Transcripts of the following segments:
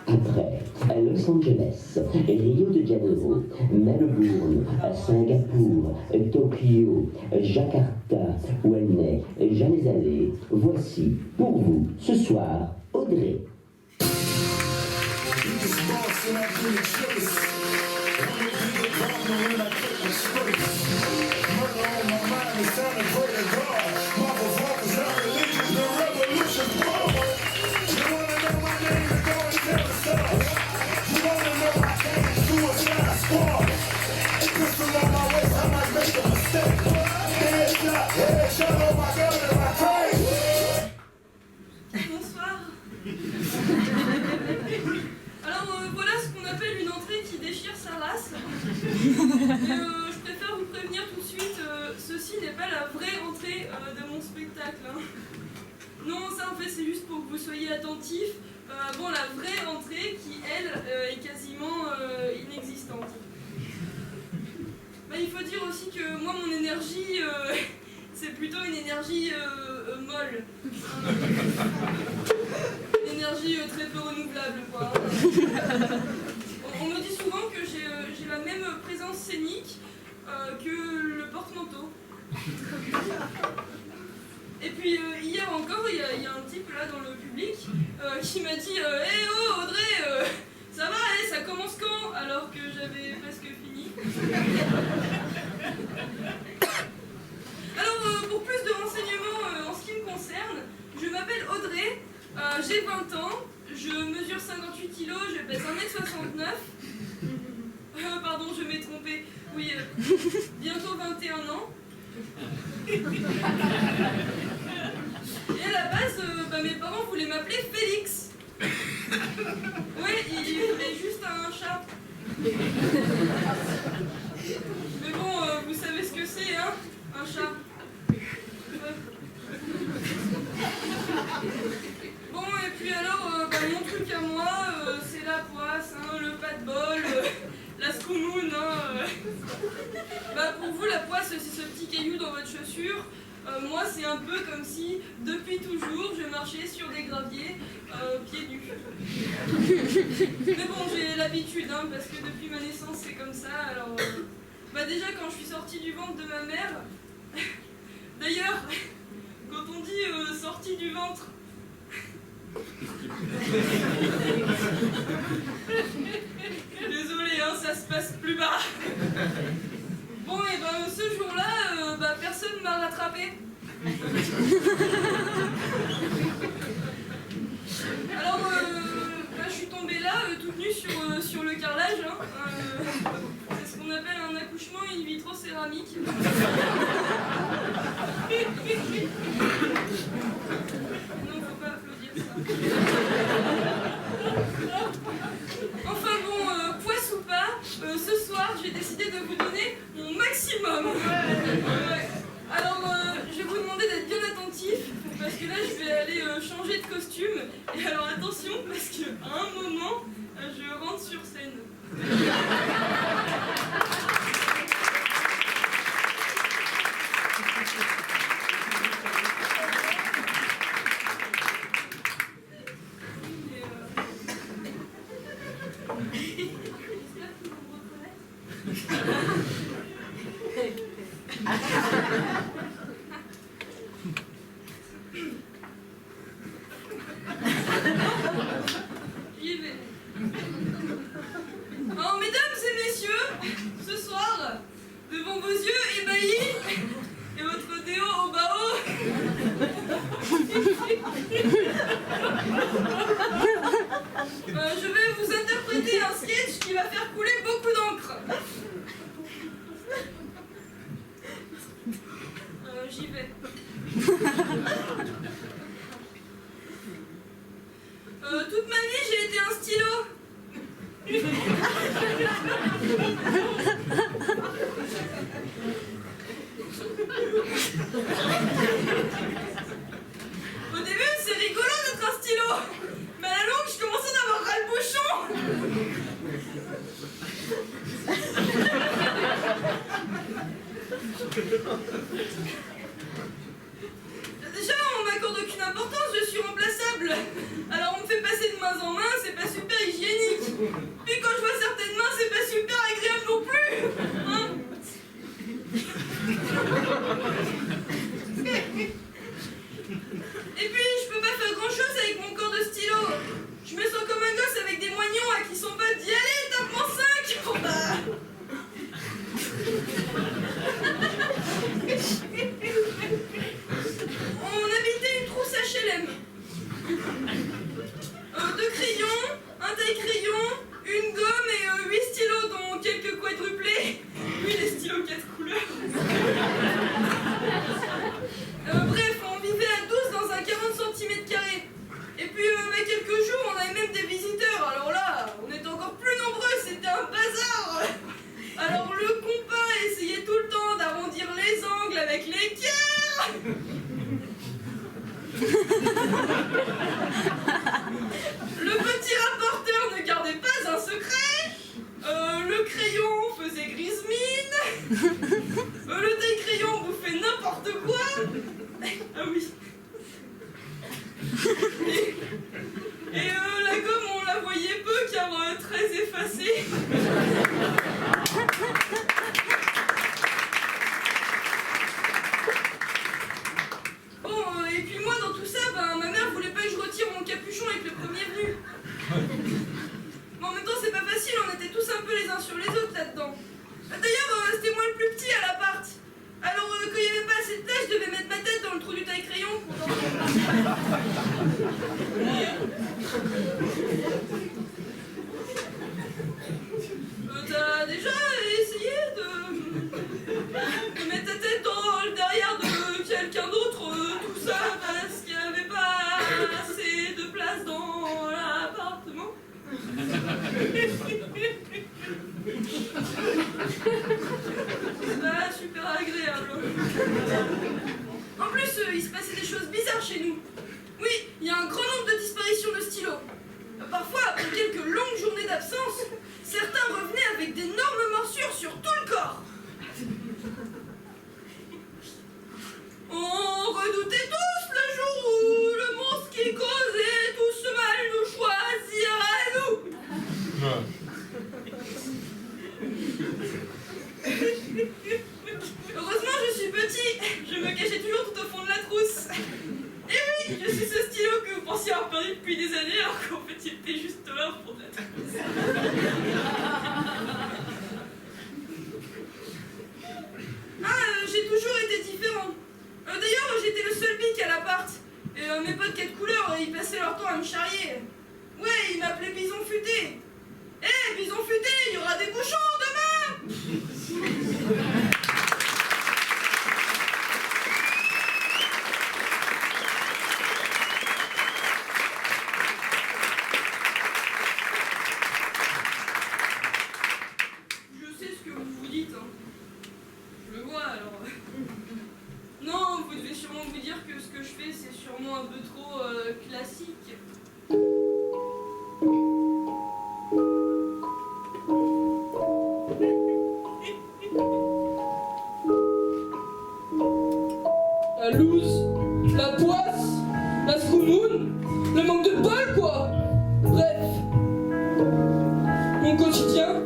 Après, Los Angeles, Rio de Janeiro, Melbourne, Singapour, Tokyo, Jakarta, où elle n'est jamais allée, voici pour vous ce soir Audrey. Bonsoir. Alors voilà ce qu'on appelle une entrée qui déchire sa race. Mais je préfère vous prévenir tout de suite, ceci n'est pas la vraie entrée de mon spectacle. Hein. Non, ça en fait c'est juste pour que vous soyez attentifs avant la vraie entrée qui, elle, est quasiment inexistante. Bah, il faut dire aussi que moi mon énergie, c'est plutôt une énergie molle. Une énergie très peu renouvelable, quoi. On me dit souvent que j'ai la même présence scénique que le porte-manteau. Et puis hier encore, il y a un type là dans le public qui m'a dit hey, oh Audrey, ça va, ça commence quand? Alors que j'avais presque fini. Alors pour plus de renseignements en ce qui me concerne, je m'appelle Audrey, j'ai 20 ans, je mesure 58 kg, je pèse 1m69. Pardon, je m'ai trompée. Oui, bientôt 21 ans. Et à la base, mes parents voulaient m'appeler Félix. Oui, ils voulaient juste un chat. Mais bon, vous savez ce que c'est, hein, un chat. Bon, et puis alors, mon truc à moi, c'est la poisse, hein, le pas de bol, la scoumoune, hein. Pour vous, la poisse, c'est ce petit caillou dans votre chaussure. Moi, c'est un peu comme si, depuis toujours, je marchais sur des graviers, pieds nus. Mais bon, j'ai l'habitude, hein, parce que depuis ma naissance, c'est comme ça. Alors, déjà, quand je suis sortie du ventre de ma mère... D'ailleurs, quand on dit sortie du ventre... Désolé, hein, ça se passe plus bas. Bon, et ce jour-là, personne m'a rattrapé. Alors, je suis tombée là, toute nue sur le carrelage. Hein. C'est ce qu'on appelle un accouchement in vitro céramique. Non, faut pas applaudir ça. Enfin bon, poisse ou pas, ce soir, j'ai décidé de vous donner mon maximum. Alors, je vais vous demander d'être bien attentifs, parce que là, je vais aller changer de costume. Et alors, attention, parce qu'à un moment, je rentre sur scène. Alors, mesdames et messieurs, ce soir, devant vos yeux ébahis et votre déo au bas haut, je vais vous interpréter un sketch qui va faire couler beaucoup d'encre. J'y vais. Toute ma vie, j'ai été un stylo. Au début, c'est rigolo d'être un stylo. Mais à la longue, je commençais à avoir ras le bouchon. Déjà, on m'accorde aucune importance, je suis remplaçable. Alors on me fait passer de main en main, c'est pas super hygiénique. T'as déjà essayé de mettre ta tête dans le derrière de quelqu'un d'autre, tout ça parce qu'il n'y avait pas assez de place dans l'appartement? C'est pas super agréable. En plus, il se passait des choses bizarres chez nous. Oui, il y a un grand nombre de disparitions de stylos. Parfois, après quelques longues journées d'absence, certains revenaient avec d'énormes morsures sur tout le corps. On redoutait tous le jour où le monstre qui causait tout ce mal nous choisira à nous. Heureusement, je suis petit. Je me cachais toujours tout au fond de la trousse. Et oui, je suis ce stylo que vous pensiez avoir perdu depuis des années, alors qu'en fait, il était juste là au fond de la trousse. J'ai toujours été différent. D'ailleurs, j'étais le seul bic à l'appart. Et mes potes 4 couleurs, ils passaient leur temps à me charrier. Ouais, ils m'appelaient Bison Futé. Eh, Bison Futé, il y aura des bouchons demain. Je sais ce que vous vous dites, hein. Je le vois, alors. Non, vous devez sûrement vous dire que ce que je fais, c'est sûrement un peu trop classique. La loose, la poisse, la scoumoune, le manque de bol, quoi. Bref, mon quotidien,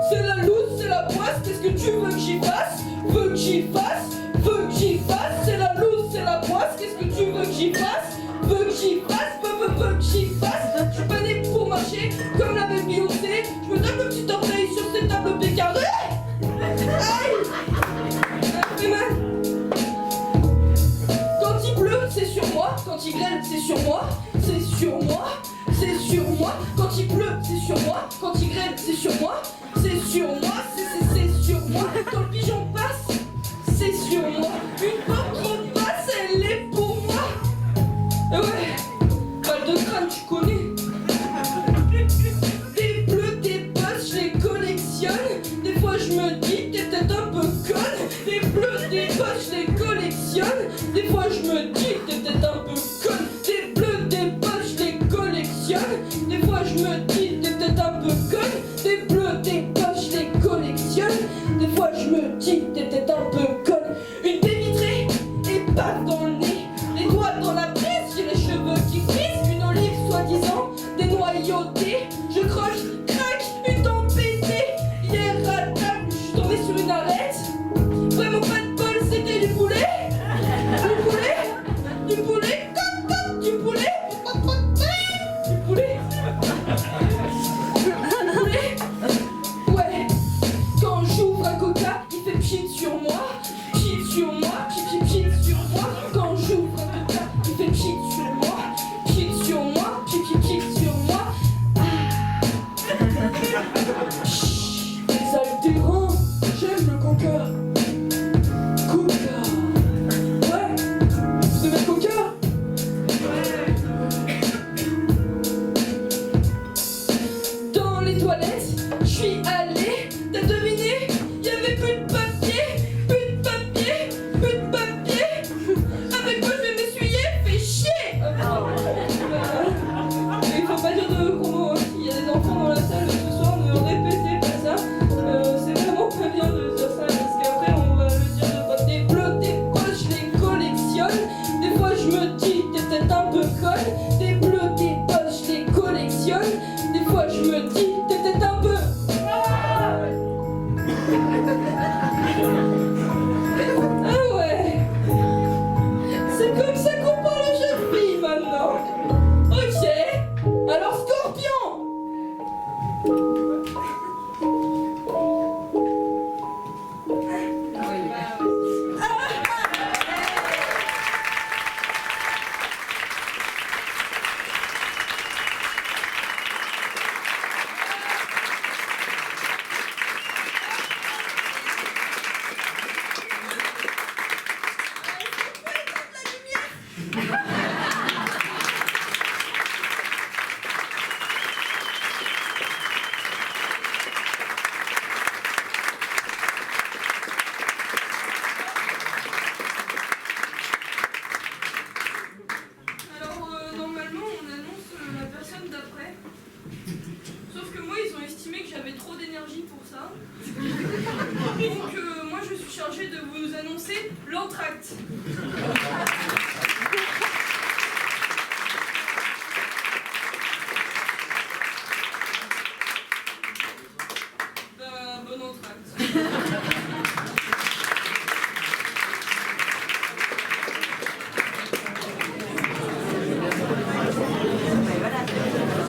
c'est la loose, c'est la poisse. Qu'est-ce que tu veux que j'y fasse? Veux que j'y fasse? Veux que j'y fasse? C'est la loose, c'est la poisse. Qu'est-ce que tu veux que j'y fasse? Veux que j'y fasse? Veux que j'y fasse? Je suis pas né pour marcher comme la belle Beyoncé. Je me tape le petit orteil sur cette tables pécardées. Aïe! Ça fait mal. Quand il pleut, c'est sur moi. Quand il grêle, c'est sur moi. C'est sur moi. C'est sur moi. Quand il pleut, c'est sur moi. Quand il grêle, c'est sur moi. C'est sur moi. C'est sur moi. Quand le pigeon passe, c'est sur moi. Une porte qui passe, elle est pour moi. Et ouais, balle de crâne, tu connais. Des bleus, des bosses, je les collectionne. Des fois je me dis, t'es peut-être un peu conne. Des bleus, des bosses, je les collectionne. Des fois je me dis, t'es peut-être un peu conne. Des bleus, des bosses, je les collectionne. Des fois je me dis, t'es peut-être un peu conne. Des bleus, des bosses, je les collectionne. Des fois je me dis, t'es peut-être un peu conne. Une baie vitrée et paf dans le nez. Les doigts dans la prise, j'ai les cheveux qui frisent. Une olive soi-disant dénoyautée. Je croche, craque, une dent pétée. Hier à table, je suis tombée sur une arête. Vraiment pas de bol, c'était du poulet. Du poulet, du poulet, du poulet, du poulet. Du poulet. Ouais, quand j'ouvre un coca, il fait pchit sur moi. Pchit sur moi, pchit sur moi. Quand j'ouvre un coca, il fait pchit sur moi. Pchit sur moi, pchit sur moi. Les altérants, j'aime le coca. Coca. Ouais, vous aimez le coca? Dans les toilettes, je suis allée. T'as deviné? Y'avait plus de papier. Plus de papier. Plus de papier. Avec quoi je vais m'essuyer? Fais chier. Il faut pas dire de gros mots. Il y a des enfants dans la salle ce soir, ne répétez pas ça. C'est vraiment pas bien de dire ça parce qu'après on va le dire de votre des bleus, des poches, je les collectionne. Des fois je me dis t'es peut-être un peu conne. Des bleus, des poches, je les collectionne. Des fois je me dis t'es peut-être un peu. Ah ouais. C'est comme ça qu'on parle aux jeunes filles maintenant. Ok. Alors Scorpion. Donc moi je suis chargée de vous annoncer l'entracte. Bon entracte.